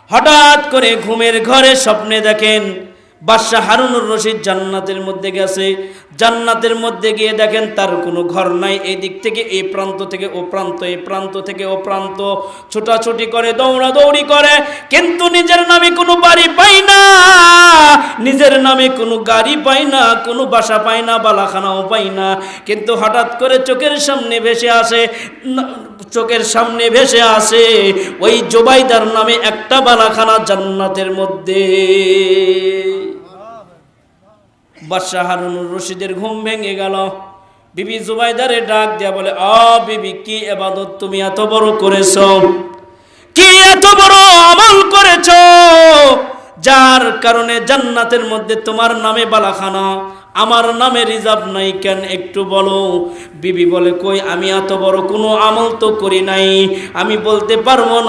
হঠাৎ করে ঘুমের ঘরে স্বপ্নে দেখেন বাদশাহ হারুনুর রশিদ জান্নাতের মধ্যে গেছে। জান্নাতের মধ্যে গিয়ে দেখেন তার কোনো ঘর নাই, এই দিক থেকে এই প্রান্ত থেকে ও প্রান্ত, এই প্রান্ত থেকে ও প্রান্ত, ছোটাছুটি করে দৌড়াদৌড়ি করে, কিন্তু নিজের নামে কোনো বাড়ি পাই না, নিজের নামে কোনো গাড়ি পাই না, কোনো বাসা পাই না, বালাখানাও পাই না। কিন্তু হঠাৎ করে চোখের সামনে ভেসে আসে ওই জুবাইদার নামে একটা বালাখানা জান্নাতের মধ্যে। বাদশাহ হারুনুর রশিদের ঘুম ভেঙে গেল। বিবি জুবাইদারে ডাক দিয়া বলে, বিবি, কি ইবাদত তুমি এত বড় করেছো, কি এত বড় আমল করেছো, যার কারণে জান্নাতের মধ্যে তোমার নামে বালাখানা, আমার নামে রিজার্ভ নাই কেন, একটু বলো। বিবি বলে, কই আমি এত বড় কোনো আমল তো করি নাই, আমি বলতে পারবো না।